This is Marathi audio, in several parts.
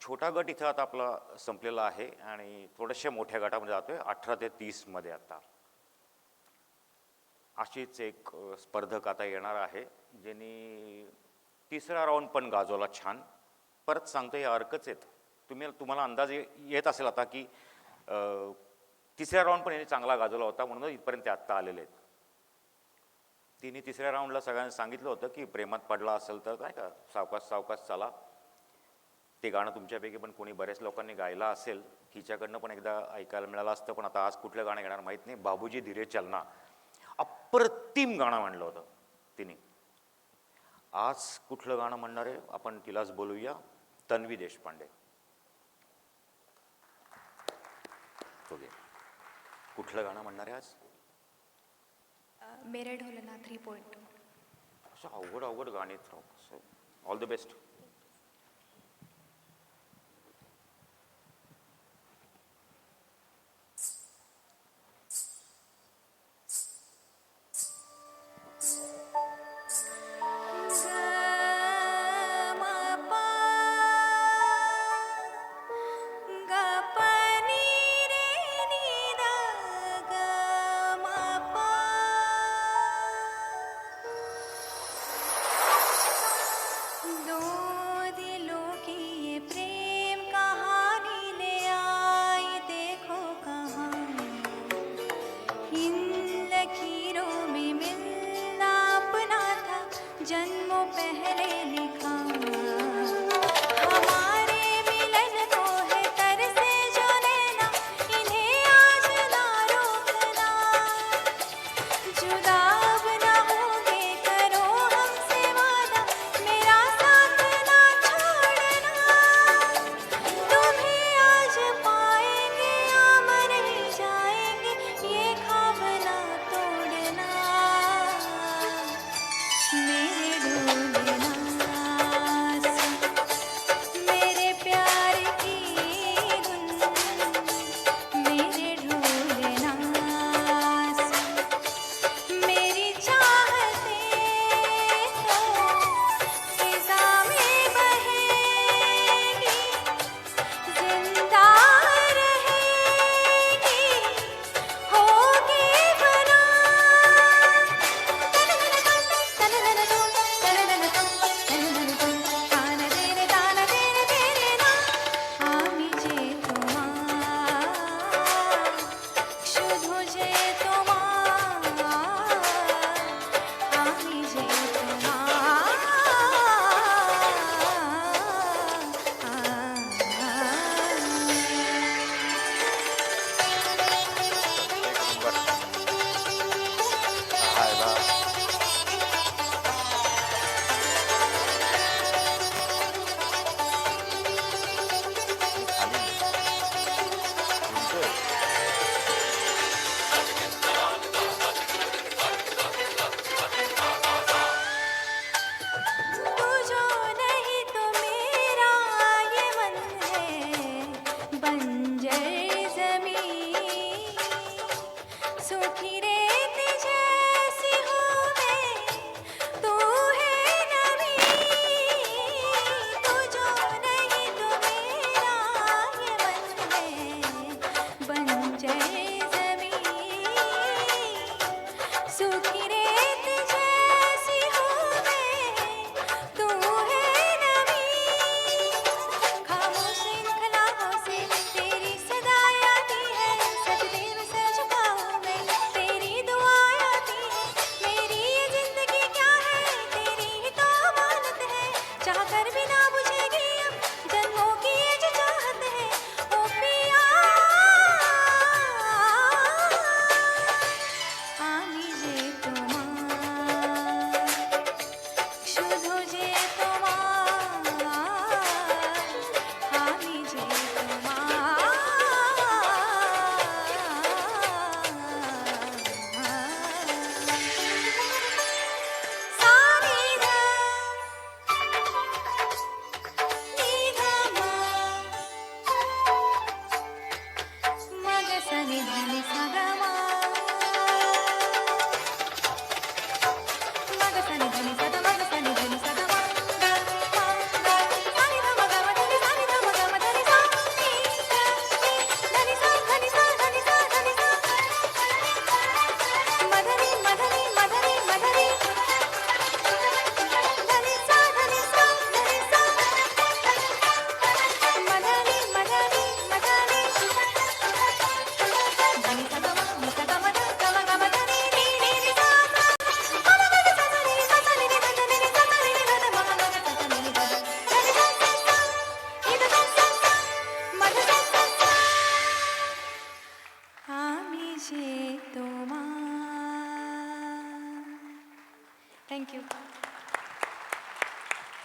छोटा गट इथं आता आपला संपलेला आहे आणि थोड्याशा मोठ्या गटामध्ये जातोय 18 ते 30 मध्ये. आता अशीच एक स्पर्धक आता येणार आहे ज्यांनी तिसरा राऊंड पण गाजवला छान. परत सांगतो हे अर्कच आहेत. तुम्हाला अंदाज येत असेल आता की तिसऱ्या राऊंड पण यांनी चांगला गाजवला होता म्हणून इथपर्यंत ते आत्ता आलेले आहेत. तिने तिसऱ्या राऊंडला सगळ्यांना सांगितलं होतं की प्रेमात पडला असेल तर नाही का सावकाश सावकाश चला. ते गाणं तुमच्यापैकी पण कोणी बऱ्याच लोकांनी गायला असेल, हिच्याकडनं पण एकदा ऐकायला मिळालं असतं. पण आता आज कुठलं गाणं घेणार माहीत नाही. बाबूजी धीरे चलना अप्रतिम गाणं म्हणलं होतं तिने. आज कुठलं गाणं म्हणणार आहे आपण तिलाच बोलूया. तन्वी देशपांडे. कुठलं गाणं म्हणणार आहे आज? मेरे ढोलना 3.2. असं अवघड अवघड गाणी आहेत. All the best. दो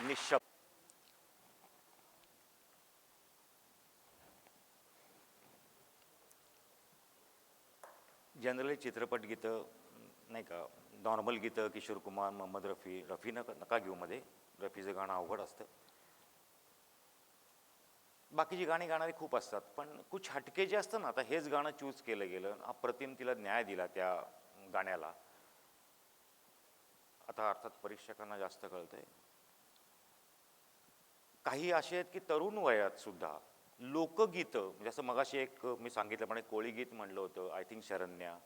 निशब्द. जनरली चित्रपट गीतं नाही का, नॉर्मल गीतं किशोर कुमार, मोहम्मद रफी. रफी नका घेऊ मध्ये, रफीचं गाणं अवघड असतं. बाकीची गाणी गाणारी खूप असतात, पण कुछ हटके जे असतं ना, आता हेच गाणं चूज केलं गेलं, अप्रतिम तिला न्याय दिला त्या गाण्याला. आता अर्थात परीक्षकांना जास्त कळतंय. काही असे आहेत की तरुण वयात सुद्धा लोकगीतं, म्हणजे असं मगाशी एक मी सांगितल्याप्रमाणे कोळी गीत म्हणलं होतं, आय थिंक शरण्या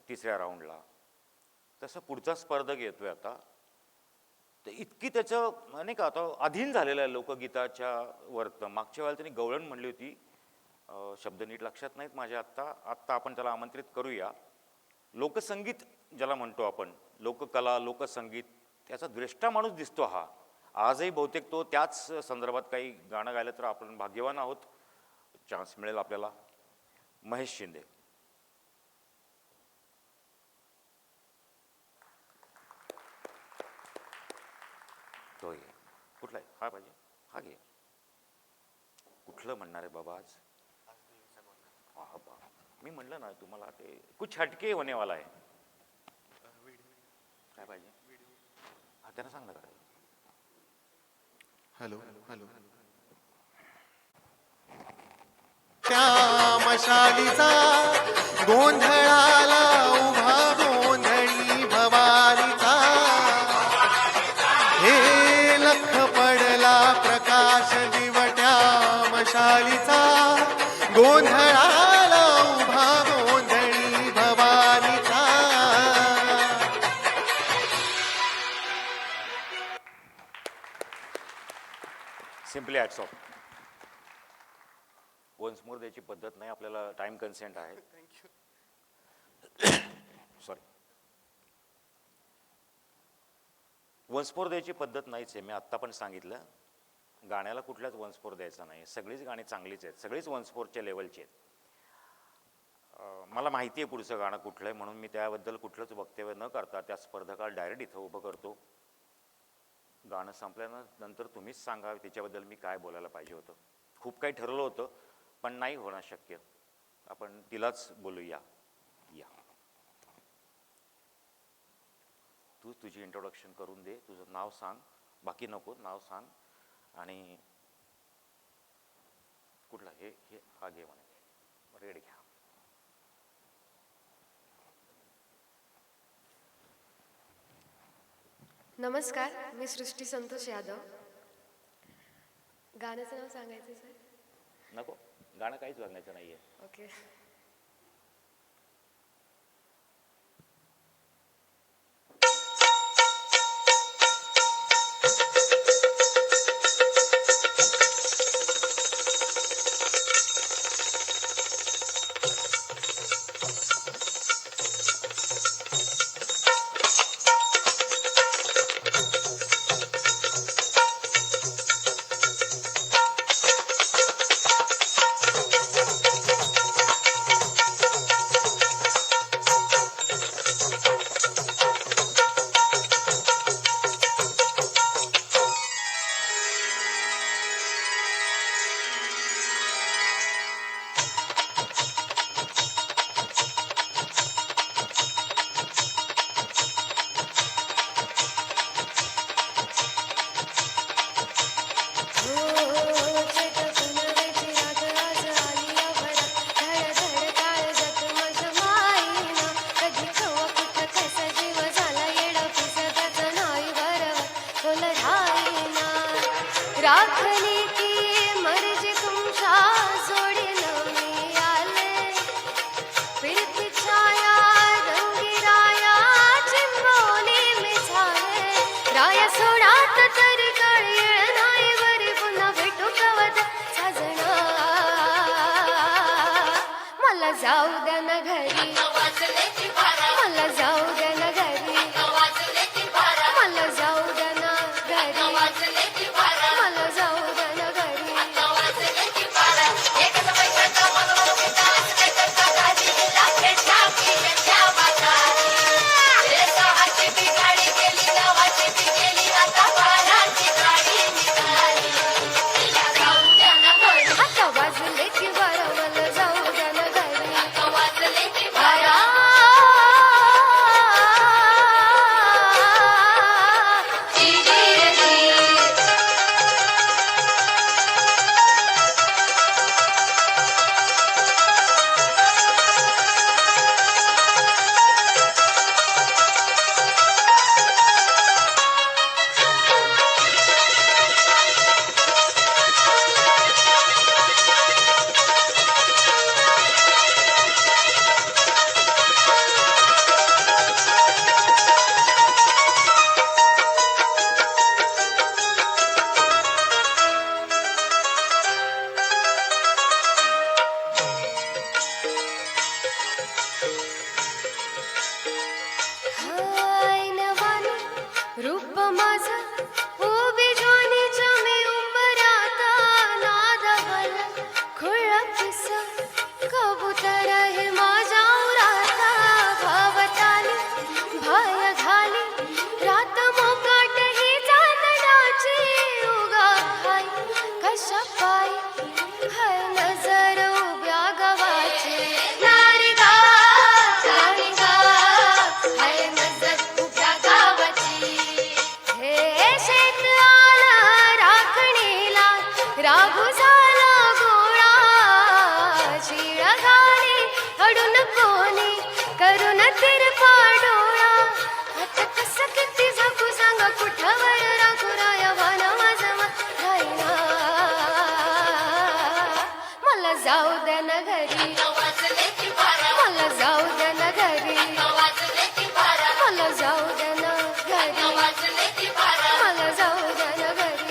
तिसऱ्या राऊंडला, तसं पुढचा स्पर्धक येतोय आता. तर इतकी त्याचं नाही का आता अधीन झालेलं आहे लोकगीताच्या वरतं. मागच्या वेळेला त्यांनी गवळण म्हणली होती, शब्द नीट लक्षात नाहीत माझ्या आत्ता आपण त्याला आमंत्रित करूया. लोकसंगीत ज्याला म्हणतो आपण, लोककला लोकसंगीत, त्याचा द्रष्टा माणूस दिसतो हा. आजही बहुतेक तो त्याच संदर्भात काही गाणं गायलं तर आपण भाग्यवान आहोत, चान्स मिळेल आपल्याला. महेश शिंदे. तो घे. कुठला आहे? हा पाहिजे, हा घे. कुठलं म्हणणार आहे बाबा आज? हा बा, मी म्हणलं ना तुम्हाला, ते कुछ हटके होने वाला आहे. काय पाहिजे? हा त्यांना सांग ना काय. Hello hello. त्या मशालीचा गोंधळाला उभा गोंधळी भवानीचा, हे लख पडला प्रकाश दिवट्या मशालीचा, गोंधळाला उभा गोंधळी भवानीचा. Simply hats off. Once more द्यायची पद्धत नाही आपल्याला, टाइम कन्सेंट आहे. सॉरी, वन्स मोर द्यायची पद्धत नाहीच आहे. मी आत्ता पण सांगितलं, गाण्याला कुठल्याच वन्स मोर द्यायचा नाही. सगळीच गाणी चांगलीच आहेत, सगळीच वन्स मोरच्या लेवलची आहेत. मला माहिती आहे पुढचं गाणं कुठलं आहे, म्हणून मी त्याबद्दल कुठलंच वक्तव्य न करता त्या स्पर्धकाला डायरेक्ट इथं उभं करतो. गाणं संपल्यानंतर तुम्हीच सांगा त्याच्याबद्दल मी काय बोलायला पाहिजे होतं. खूप काही ठरवलं होतं, पण नाही होणं शक्य. आपण तिलाच बोलूया. या, तू तुझी इंट्रोडक्शन करून दे. तुझं नाव सांग, बाकी नको, नाव सांग. आणि कुठला? हे हे हा घे म्हणे, रेड घ्या. नमस्कार, मी सृष्टी संतोष यादव. गाण्याचं नाव सांगायचं सर? नको, गाणं काहीच बघण्याचं नाहीये. ओके. राखली की मर्जी तुमच्या जोडीनं मी आले, फिरती छाया रंगी राया चिंबोली मी झाले. राया सोडात तरी काळी येळ नाही बरी, पुन्हा भेटू कवत साजना. मला जाऊ द्या ना घरी, मला जाऊ द्या ना घरी, मला जाऊ द्या ना घरी, मला जाऊ द्या ना घरी. आता कसं किती झाकू सांग कुठावर राखू राया वान माझं राहिना मला जाऊ द्या ना घरी मला जाऊ द्या ना घरी मला जाऊ द्या ना घरी मला जाऊ द्या ना घरी आता वाजले की बारा मला जाऊ द्या ना घरी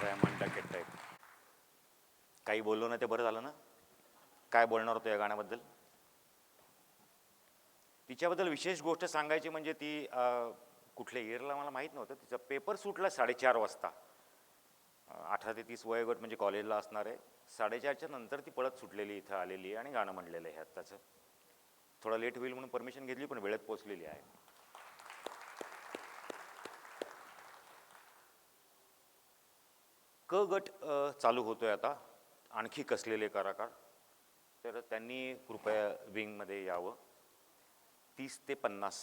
रेहमान टाकेट टाईप. काही बोललो ना ते बरं झालं ना. काय बोलणार होतो या गाण्याबद्दल? तिच्याबद्दल विशेष गोष्ट सांगायची म्हणजे ती कुठल्या इयरला मला माहीत नव्हतं. तिचा पेपर सुटला 4:30 वाजता. 18 ते 30 वयोगट म्हणजे कॉलेजला असणार आहे. 4:30च्या नंतर ती पळत सुटलेली इथं आलेली आहे आणि गाणं म्हणलेलं आहे आत्ताचं. थोडा लेट होईल म्हणून परमिशन घेतली पण वेळेत पोचलेली आहे. क गट चालू होतोय आता. आणखी कसलेले कलाकार तर त्यांनी कृपया विंगमध्ये यावं. 30 ते 50.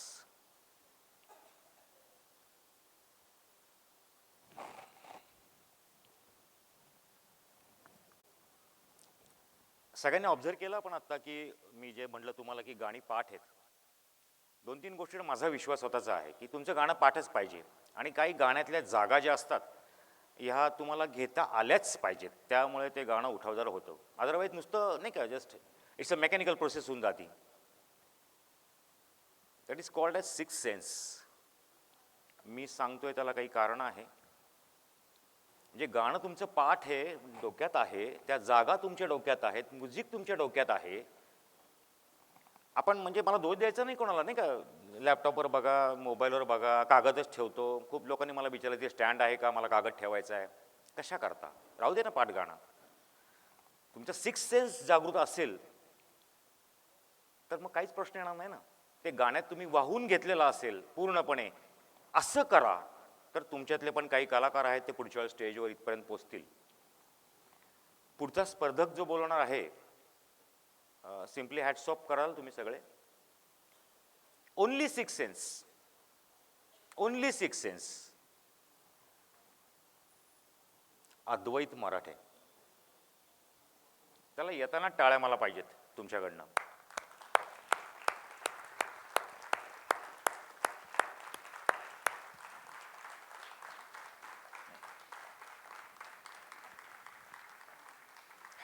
सगळ्यांनी ऑब्झर्व केलं पण आता की मी जे म्हटलं तुम्हाला की गाणी पाठ आहेत. 2-3 गोष्टींवर माझा विश्वास स्वतःचा आहे की तुमचं गाणं पाठच पाहिजे आणि काही गाण्यातल्या जागा ज्या असतात ह्या तुम्हाला घेता आल्याच पाहिजेत. त्यामुळे ते गाणं उठावदार होतं. अदरवाईज नुसतं नाही का just it's a mechanical process होऊन जाती. That is called as six sense. मी सांगतोय त्याला काही कारण आहे. जे गाणं तुमचं पाठ आहे डोक्यात आहे त्या जागा तुमच्या डोक्यात आहेत. म्युझिक तुमच्या डोक्यात आहे. आपण म्हणजे मला दोष द्यायचा नाही कोणाला नाही का. लॅपटॉपवर बघा मोबाईलवर बघा कागदच ठेवतो. खूप लोकांनी मला विचारलं ते स्टँड आहे का मला कागद ठेवायचा आहे. कशा करता राहू दे ना पाठ गाणं. तुमचा सिक्स सेन्स जागृत असेल तर मग काहीच प्रश्न येणार नाही ना. ते गाण्यात तुम्ही वाहून घेतलेलं असेल पूर्णपणे. असं करा तर तुमच्यातले पण काही कलाकार आहेत ते पुढच्या वेळेस स्टेजवर इथपर्यंत पोचतील. पुढचा स्पर्धक जो बोलणार आहे सिम्पली हॅट्स ऑफ कराल तुम्ही सगळे. Only six sense. Only six sense. Advait Marathe. त्याला येताना टाळ्या मला पाहिजेत तुमच्याकडनं.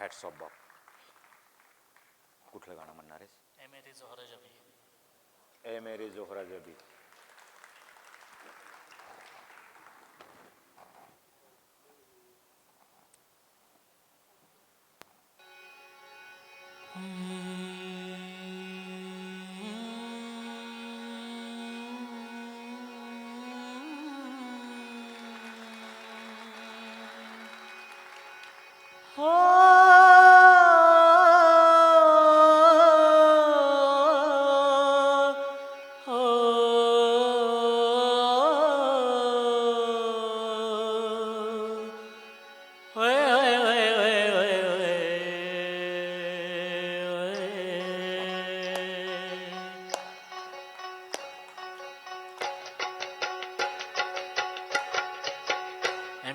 हॅट्स ऑफ बाप. कुठलं गाणं म्हणणार आहेस? ए मेरी जोहरा जबी. ए मेरी जोहरा जबी.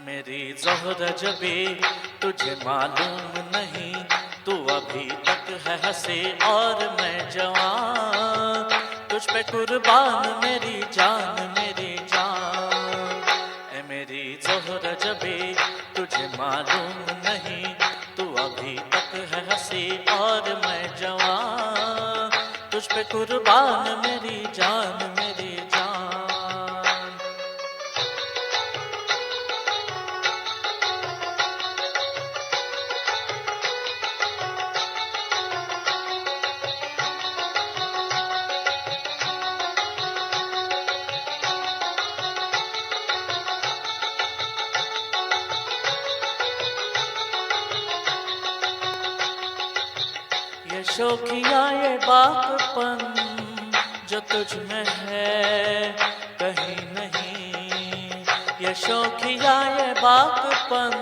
मेरी जोहरा जबी तुझे मालूम नहीं तू अभी तक है हंसे और मैं जवान. तुझ पे कुर्बान मेरी जान मेरी जान. ए मेरी जोहरा जबी तुझे मालूम नहीं तू अभी तक है हंसे और मैं जवान. तुझ पे कुर्बान मेरी जान मेरी जान. ये शौकिया ये बातपन जो तुझ में है ये शौकिया ये बातपन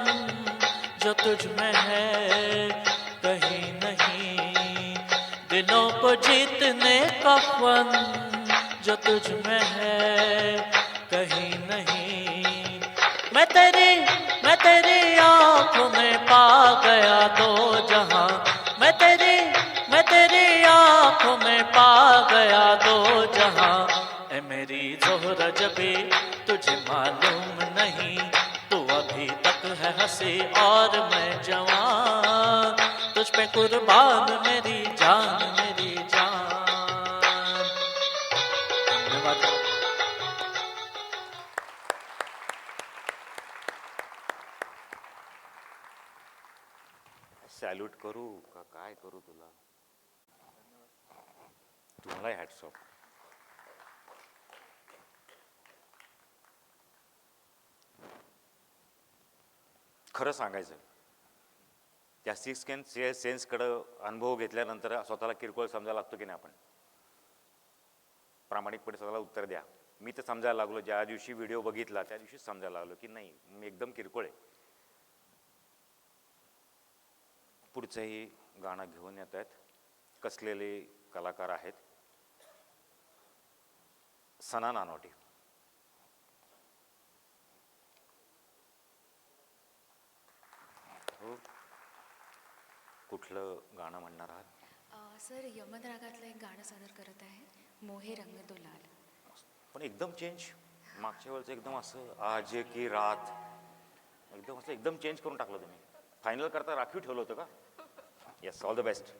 जो तुझ में है कहीं नहीं, दिलों को जीतने का फन जो तुझ में है कहीं नहीं। मैं तेरी आंखों में पा गया दो जहां, मैं तेरी आंखों में पा गया दो जहां। ए मेरी ज़ोहरा जबी तुझे मालूम नहीं, तू अभी तक है हंसी और मैं जवान, तुझ पे कुर्बान मेरी जान मेरी जान। धन्यवाद। सॅल्यूट करू का काय करू तुला? तुम्हाला हॅट्स ऑफ. खरं सांगायचं, त्या सिक्स सेन्सकडं अनुभव घेतल्यानंतर स्वतःला किरकोळ समजायला लागतो की नाही आपण? प्रामाणिकपणे स्वतःला उत्तर द्या. मी तर समजायला लागलो, ज्या दिवशी व्हिडिओ बघितला त्या दिवशी समजायला लागलो की नाही, मी एकदम किरकोळ आहे. पुढचंही गाणं घेऊन येत आहेत, कसलेले कलाकार आहेत. सना नानोटे. हो, कुठलं गाणं म्हणणार आहात? सर यमन रागातलं एक गाणं सादर करत आहे, मोहे रंग दो लाल. पण एकदम चेंज. मागच्या वेळेचं एकदम असं आज की रात, एकदम असं एकदम चेंज करून टाकलं तुम्ही. फायनल करता राखीव ठेवलं होतं का? Yes, all the best.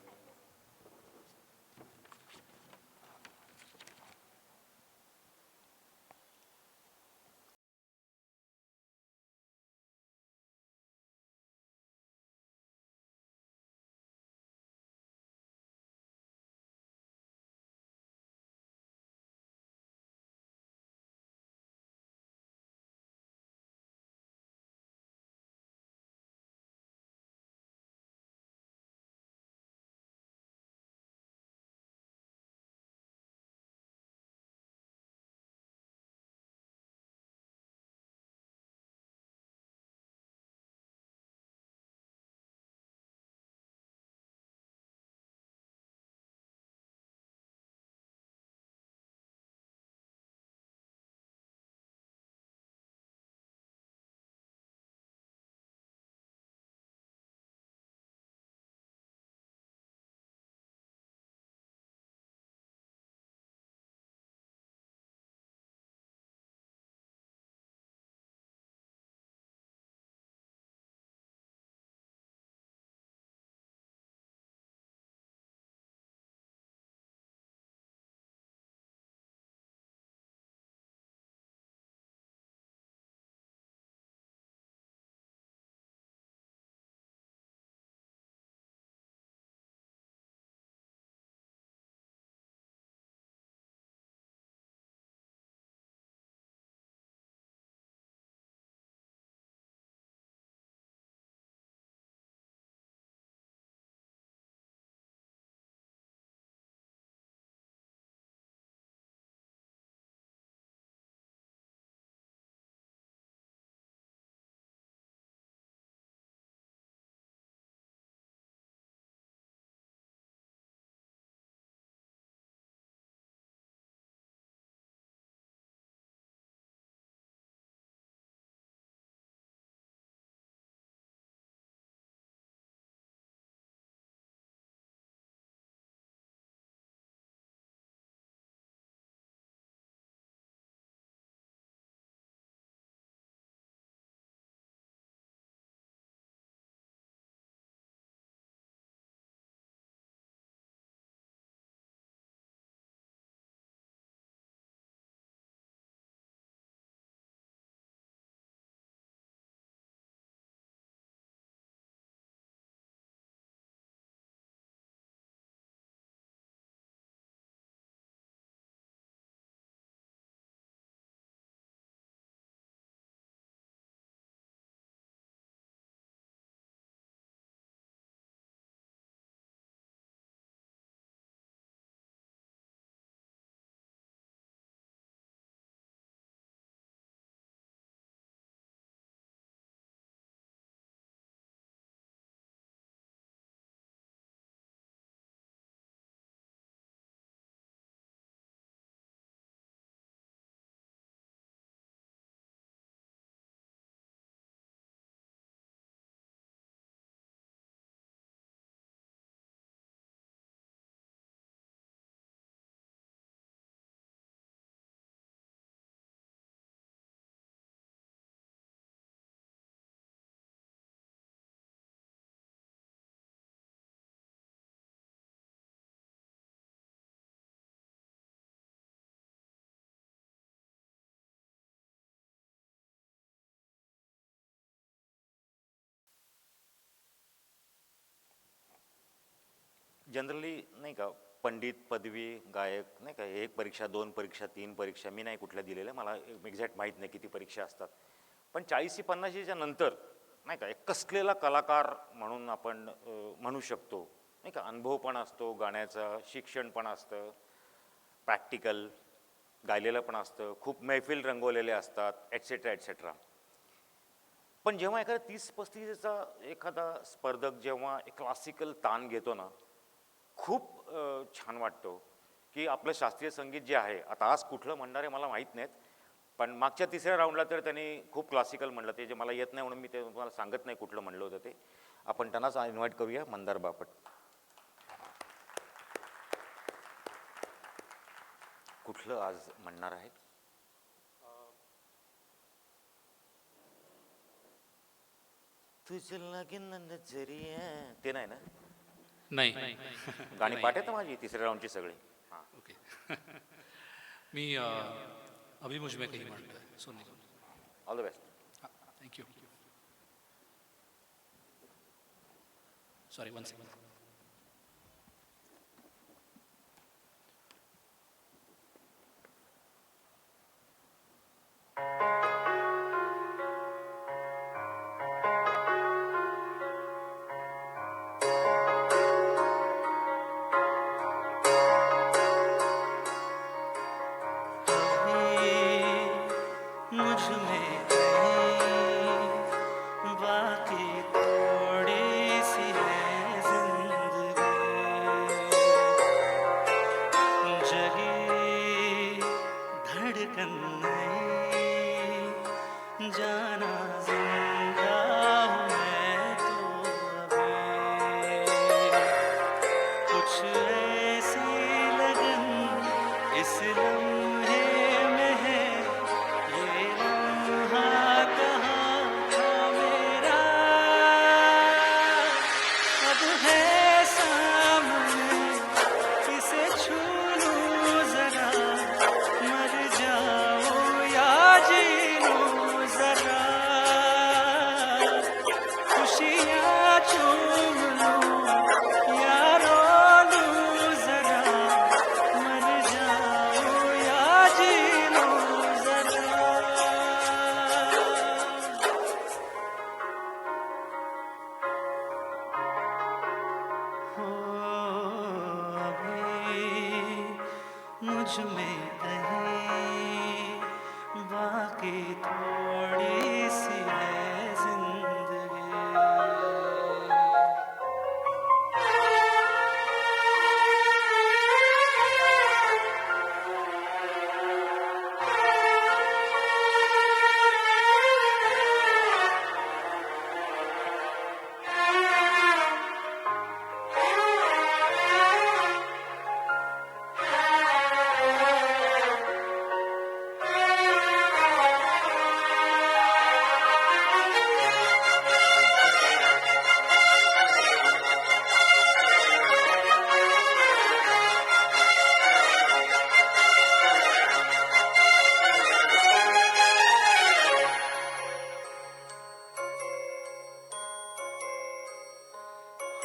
Generally नाही का पंडित पदवी गायक नाही का एक परीक्षा 2 परीक्षा 3 परीक्षा मी नाही कुठल्या दिलेल्या, मला एक्झॅक्ट माहीत नाही किती परीक्षा असतात, पण 40-50च्या नंतर नाही का एक कसलेला कलाकार म्हणून आपण म्हणू शकतो नाही का. अनुभव पण असतो गाण्याचा, शिक्षण पण असतं, प्रॅक्टिकल गायलेलं पण असतं, खूप मैफिल रंगवलेले असतात, एटसेट्रा एटसेट्रा. पण जेव्हा एखादा 30-35चा एखादा स्पर्धक जेव्हा एक क्लासिकल ताण घेतो ना, खूप छान वाटतो की आपलं शास्त्रीय संगीत जे आहे, आता आज कुठलं म्हणणारे मला माहीत नाहीत, पण मागच्या 3ऱ्या राऊंडला तर त्यांनी खूप क्लासिकल म्हणलं, ते जे मला येत नाही म्हणून मी ते तुम्हाला सांगत नाही कुठलं म्हणलं होतं ते. आपण त्यांनाच इन्व्हाइट करूया, मंदार बापट. कुठलं आज म्हणणार आहे? तुझं लागेन नजरिया, ते नाही ना? नाही. गाणी पाठ आहेत माझी 3ऱ्या राऊंडची सगळी. हां, ओके. मी अभी मुझ में कहीं म्हणतोय Soni. All the best. Thank you. Sorry, 1 second. मुझ में कहीं बाकी थोड़ी सी है जिंदगी, जगी धड़कन नहीं, जाना जिंदा हूँ मैं तो अभी, कुछ ऐसी लगन इस लम्हे में है, ये लम्हा कहाँ था मेरा, अब है सामने, इसे छू लूं जरा, मर जाऊं या जी लूं जरा, खुशियाँ चूम लूं या रो लूं जरा, मर जाऊं या जी लूं जरा. हो अभी मुझ में कहीं बाकी थोड़ी सी है जिंदगी.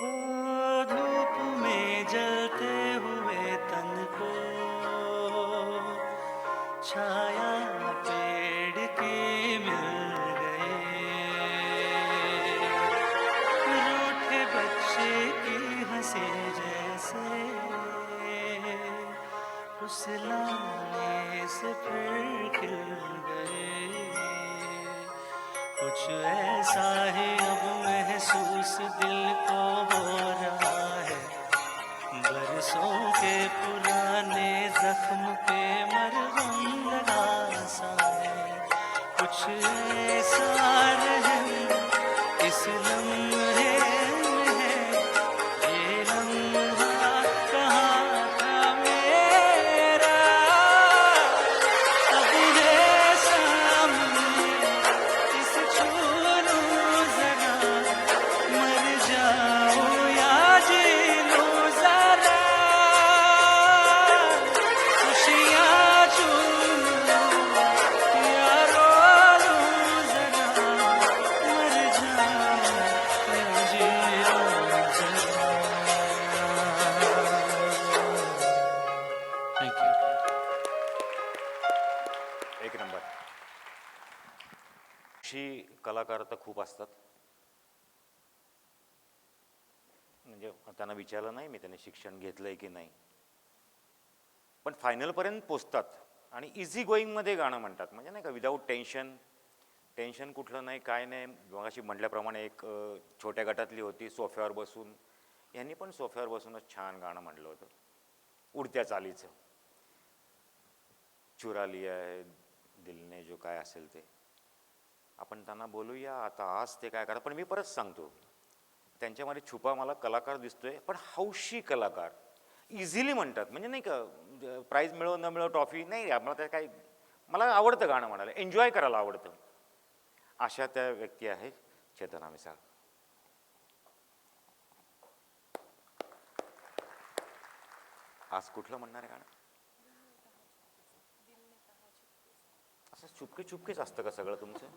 हो धूप में जलते हुए तन को छाया पेड़ की मिल गई, रूठे बच्चे की हंसी जैसे फुसलाने से फिर खिल गए, कुछ ऐसा ही अब महसूस दिल को हो रहा है, बरसों के पुराने जख्म पे मरहम लगा सा है, कुछ ऐसा रहम इस लम्हे में है, ये लम्हा कहाँ था मेरा, अब है सामने, इसे छू लूं जरा, मर जाऊं या जी लूं जरा, खुशियाँ चूम लूं या रो लूं जरा, मर जाऊं हौशी कलाकार तर खूप असतात. म्हणजे त्यांना विचारलं नाही मी त्याने शिक्षण घेतलंय की नाही, पण फायनलपर्यंत पोचतात आणि इझी गोईंगमध्ये गाणं म्हणतात. म्हणजे नाही का, विदाऊट टेन्शन. टेन्शन कुठलं नाही, काय नाही. मगाशी म्हटल्याप्रमाणे एक छोट्या गटातली होती सोफ्यावर बसून, यांनी पण सोफ्यावर बसूनच छान गाणं म्हणलं होतं, उडत्या चालीचं. चुरा लिया है दिलने जो काय असेल ते. आपण त्यांना बोलूया आता आज ते काय करतात. पण मी परत सांगतो, त्यांच्यामध्ये छुपा मला कलाकार दिसतोय, पण हौशी कलाकार. इझिली म्हणतात. म्हणजे नाही का, प्राईज मिळो न मिळो, ट्रॉफी नाही, मला त्या काय, मला आवडतं गाणं म्हणायला, एन्जॉय करायला आवडतं. अशा त्या व्यक्ती आहेत चेतना मिसाळ. आज कुठलं म्हणणार आहे गाणं? असं चुपके चुपकेच असतं का सगळं तुमचं?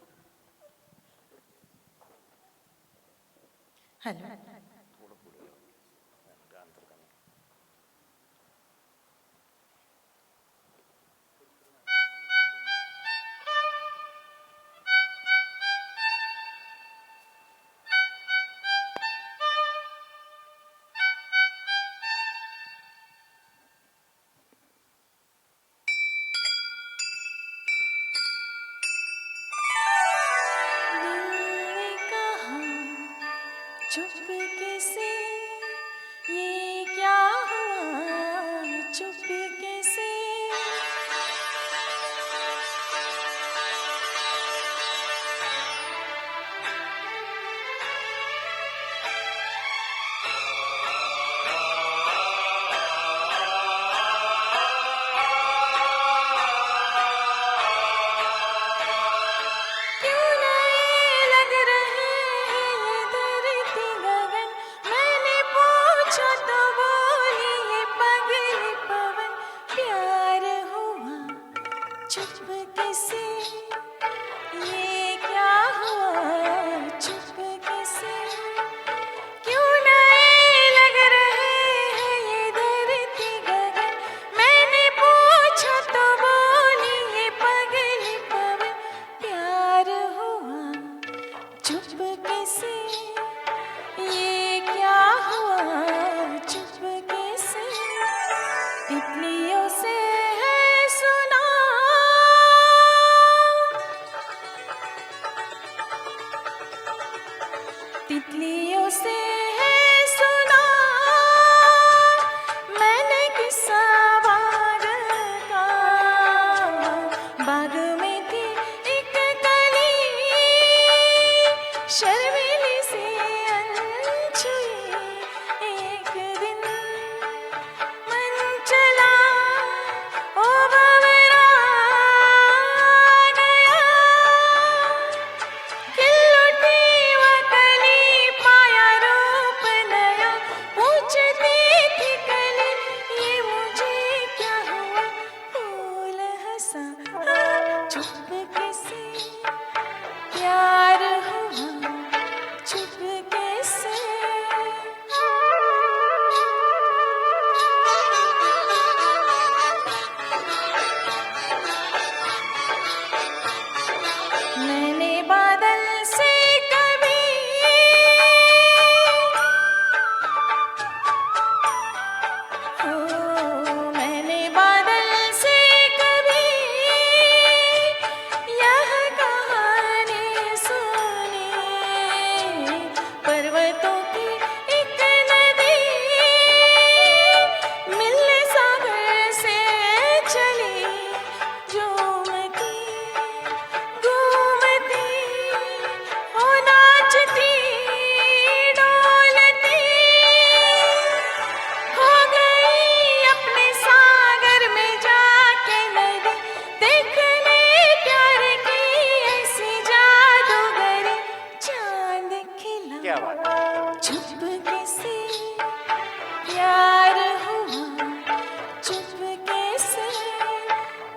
हॅलो. थोडं पुढे या. अंतर कमी. दिल ने कहा चुपके से, ये क्या हुआ चुपके से. क्यों नए लग रहे हैं ये धरती गगन, मैंने पूछा तो बोली ये पगली पवन. प्यार हुआ चुपके से, ये क्या हुआ चुपके से. क्यों नए लग रहे हैं ये धरती गगन, मैंने पूछा तो बोली ये पगली पवन. प्यार हुआ चुपके से, ये क्या हुआ चुपके से. तितलियों से है सुना, तितलियों से है सुना, मैंने किस्सा बाग का. बाग में थी एक कली, शर्मीली सी अनछुई. एक दिन मन चला, ओ भंवरा गया. खिल उठी वह कली, पाया रूप नया. पूछती थी कली, ये मुझे क्या हुआ. फूल हंसा चुपके से, प्यार हुआ चुपके से. मैंने बादल से कभी मैंने बादल से कभी यह कहानी सुनी. पर्वतों की एक नदी मिलने सागर से चली. झूमती घूमती ओ नाचती डोलती, खो गई अपने सागर में जाके नदी. देखने प्यार की ऐसी जादूगरी, चांद खिला क्या बात है. चुपके से. प्यार हुआ चुपके से.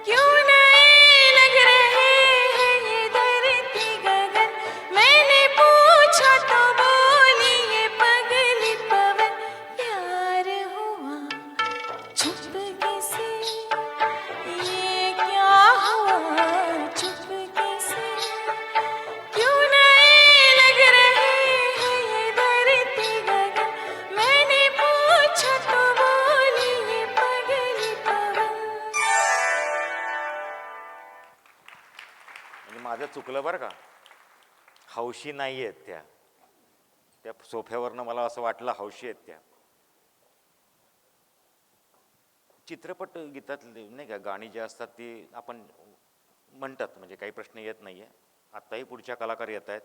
क्यों नए लग रहे हैं ये धरती गगन, मैंने पूछा तो बोली ये पगली पवन. प्यार हुआ चुपके से, ये क्या हुआ चुपके से. चुकलं बरं का. हौशी नाही आहेत त्या. त्या सोफ्यावरनं मला असं वाटलं हौशी आहेत त्या. चित्रपट गीतातली नाही का गाणी जी असतात ती आपण म्हणतात, म्हणजे काही प्रश्न येत नाही आहे. आत्ताही पुढच्या कलाकार येत आहेत.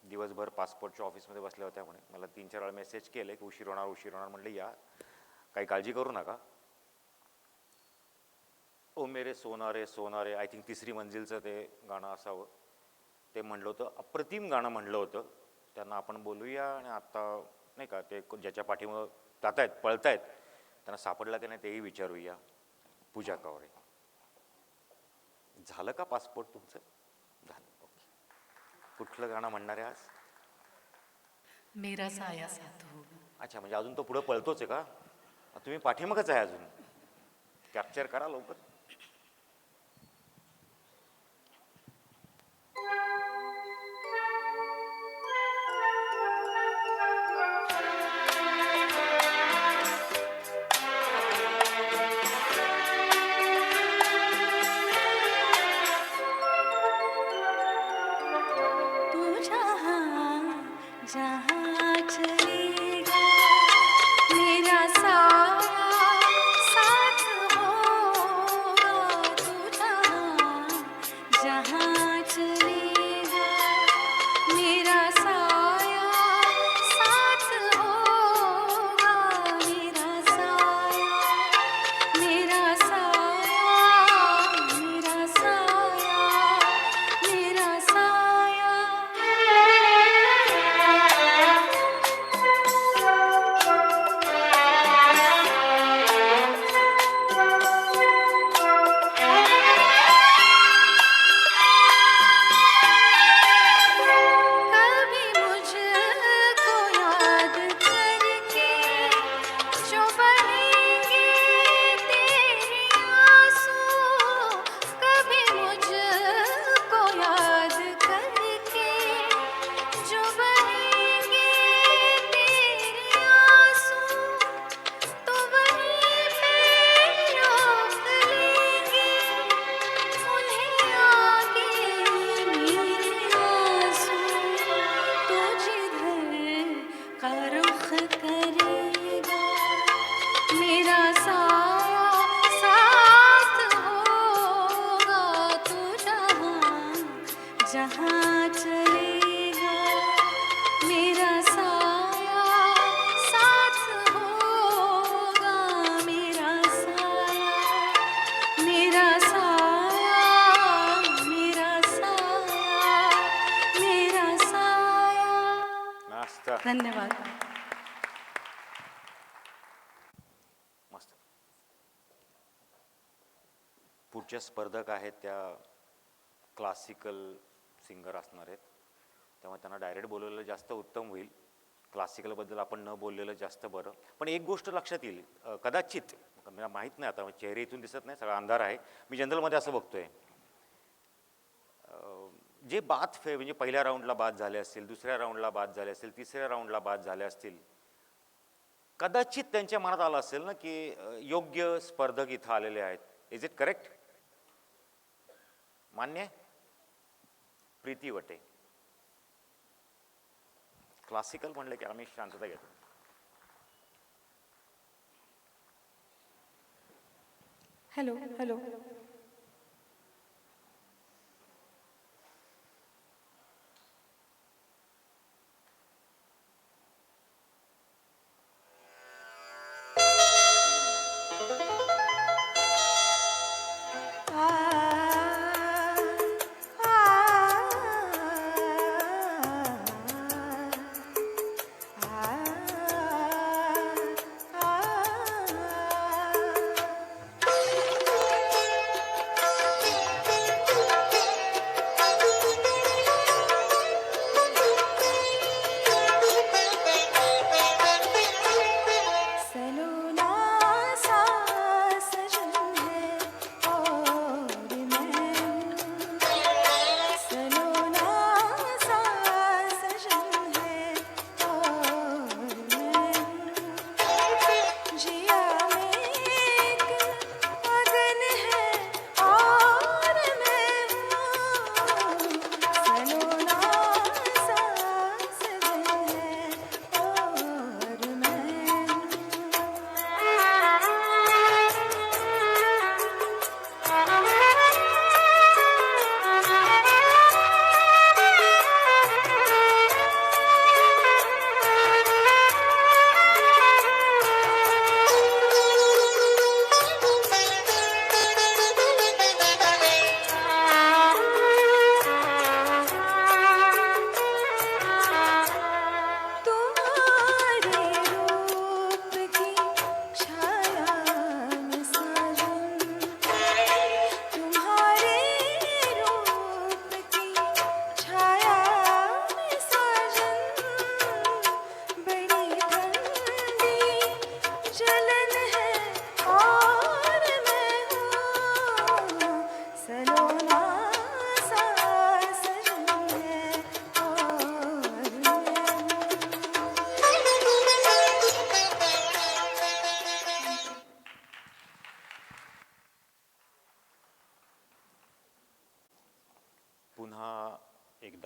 दिवसभर पासपोर्टच्या ऑफिसमध्ये बसल्या होत्या म्हणे. मला 3-4 वेळा मेसेज केले की उशीर होणार म्हणलं या, काही काळजी करू नका. ओ मेरे सोनारे सोनारे, आय थिंक 3री मंजिलचं ते गाणं असावं. ते म्हणलं होतं, अप्रतिम गाणं म्हणलं होतं. त्यांना आपण बोलूया आणि आत्ता नाही का ते ज्याच्या पाठीमुळं जात आहेत पळत आहेत त्यांना सापडला की नाही तेही विचारूया. पूजा कावरे. झालं का पासपोर्ट तुमचं? झालं. ओके. कुठलं गाणं म्हणणार आहे आज? मेरा साया साथ होगा. अच्छा, म्हणजे अजून तो पुढं पळतोच आहे का? तुम्ही पाठीमागच आहे अजून. कॅप्चर करा लवकर. तू जहाँ जहाँ चलेगा मेरा साया साथ होगा. तू जहाँ जहाँ चलेगा मेरा साया साथ होगा. मेरा साया मेरा साया मेरा साया मेरा साया. कभी मुझको याद करके जो बहेंगे तेरे आंसू. कभी मुझको याद करके जो बहेंगे तेरे आंसू. तो वहीं पे रोक लेंगे उन्हें आगे मेरे आंसू. तू जिधर का रुख करेगा मेरा साया साथ होगा. तू जहाँ जहाँ चलेगा मेरा साया साथ होगा. मेरा साया मेरा साया मेरा साया मेरा साया. मस्त धन्यवाद. मस्त. पुढच्या स्पर्धक आहेत त्या क्लासिकल सिंगर असणार आहेत, त्यामुळे त्यांना डायरेक्ट बोलवलेलं जास्त उत्तम होईल. क्लासिकलबद्दल आपण न बोललेलं जास्त बरं. पण एक गोष्ट लक्षात येईल, कदाचित मला माहीत नाही, आता चेहरे इथून दिसत नाही, सगळा अंधार आहे. मी जनरलमध्ये असं बघतोय, जे बाद म्हणजे पहिल्या राऊंडला बाद झाले असतील, दुसऱ्या राऊंडला बाद झाले असतील, तिसऱ्या राऊंडला बाद झाले असतील, कदाचित त्यांच्या मनात आलं असेल ना की योग्य स्पर्धक इथं आलेले आहेत. Is it correct? मान्य आहे? प्रीती वटे. क्लासिकल म्हणलं की आम्ही शांतता घेतो. Hello hello.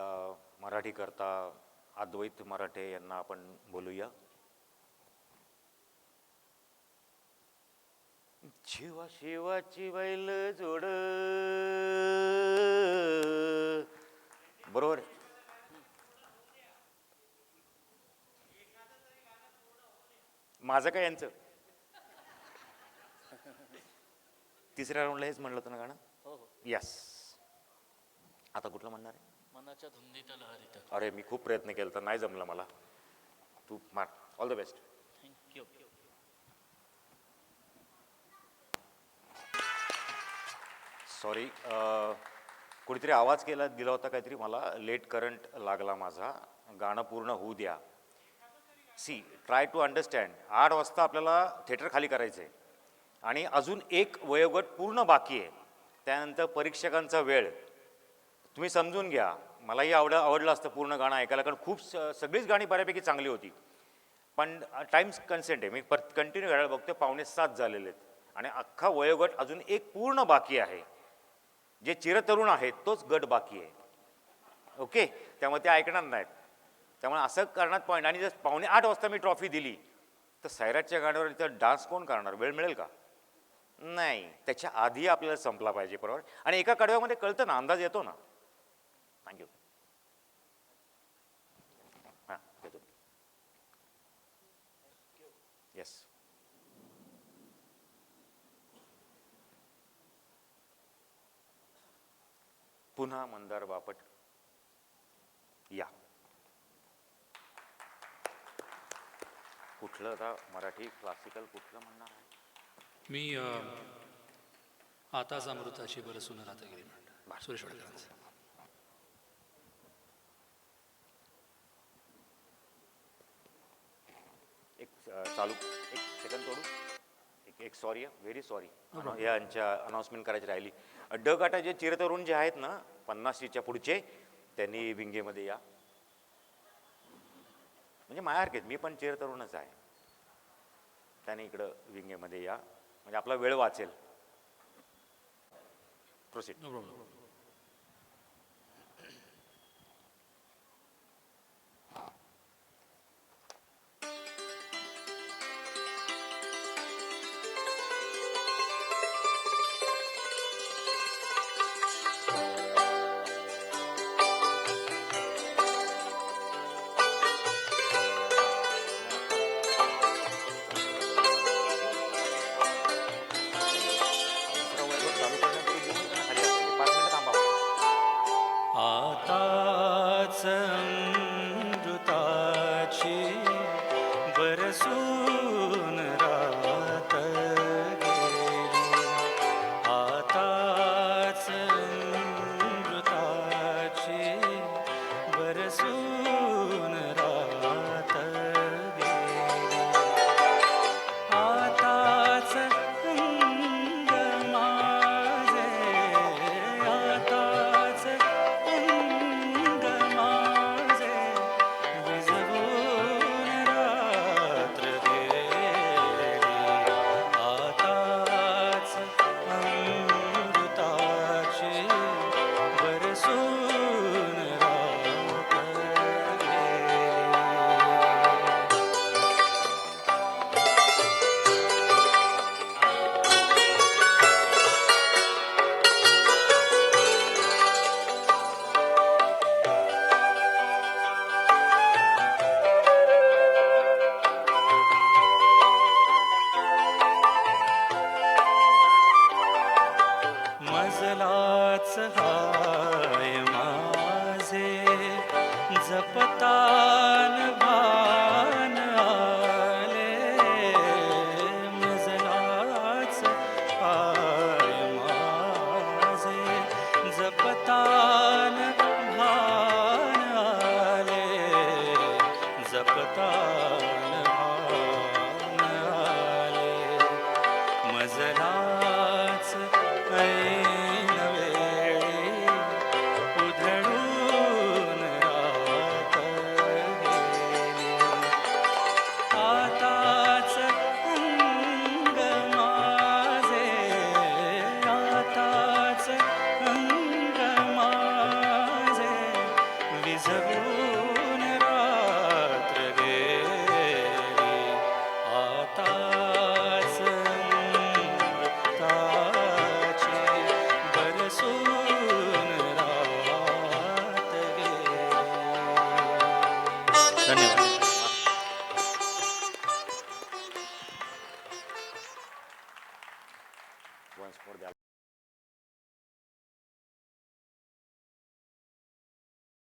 आता मराठी करता अद्वैत मराठे यांना आपण बोलूया. शिवा शिवाची बैल जोड, बरोबर आहे. माझं काय यांचं तिसऱ्या राऊंडला हेच म्हणलं होतं ना गाणं. हो हो. यस. आता कुठलं म्हणणार आहे? मनाच्या धुंदीत लहरीत. अरे मी खूप प्रयत्न केला तर नाही जमलं मला. तू मार. All the best. Thank you. Sorry, कुठेतरी आवाज गेला होता काहीतरी, मला लेट करंट लागला माझा. गाणं पूर्ण होऊ द्या. C, try to understand. 8 वाजता आपल्याला थिएटर खाली करायचं आहे आणि अजून एक वयोगट पूर्ण बाकी आहे. त्यानंतर परीक्षकांचा वेळ. तुम्ही समजून घ्या. मलाही आवडलं असतं पूर्ण गाणं ऐकायला, कारण खूप सगळीच गाणी बऱ्यापैकी चांगली होती. पण टाईम्स कन्सेंट आहे. मी कंटिन्यू घडायला बघतो. 6:45 झालेले आहेत आणि अख्खा वयोगट अजून एक पूर्ण बाकी आहे. जे चिरतरुण आहेत तोच गट बाकी आहे. ओके, त्यामुळे ते ऐकणार नाहीत. त्यामुळे असं करण्यात पॉईंट. आणि जर 7:45 वाजता मी ट्रॉफी दिली तर सैराटच्या गाण्यावर इथं डान्स कोण करणार? वेळ मिळेल का? नाही. त्याच्या आधी आपल्याला संपला पाहिजे, बरोबर. आणि एका कडव्यामध्ये कळतं ना, अंदाज येतो ना. थँक्यू. हां, येतो. येस. पुन्हा मंदार बापट या. कुठलं आता मराठी क्लासिकल कुठलं म्हणणार आहे? मी आताच अमृताची बरसून राहता गेली म्हणणार सुरेश वाडकरांचं. चालू एक सेकंड तोडू. एक सॉरी, व्हेरी सॉरी. यांच्या अनाऊन्समेंट करायची राहिली. ड गटा जे चिरतरुण जे आहेत ना 50च्या पुढचे, त्यांनी विंगेमध्ये या. म्हणजे माझ्यासारखेच, मी पण चिरतरुणच आहे. त्याने इकडं विंगेमध्ये या, म्हणजे आपला वेळ वाचेल. प्रोसीड. No problem. चालू करण्यापूर्वी 2 मिनिटं खाली असायचे. 5 मिनिटं थांबा. आताच अमृताची बरसून रात गेली. आताच अमृताची बरसून रात गेली. आताच अंग माझे, आताच अंग माझे विझवून रात्र गेली. आताच अमृताची बरसून रात गेली. मजलाच हाय माझे जपतान भान आले. मजलाच हाय माझे जपतान भान आले. जपतान भान आले. मजलाच ऐन वेळी उधळून रात गेली. विझवून रात्र गेली आता संताची बरसून रात गेली. धन्यवाद. वन्स मोर द्याल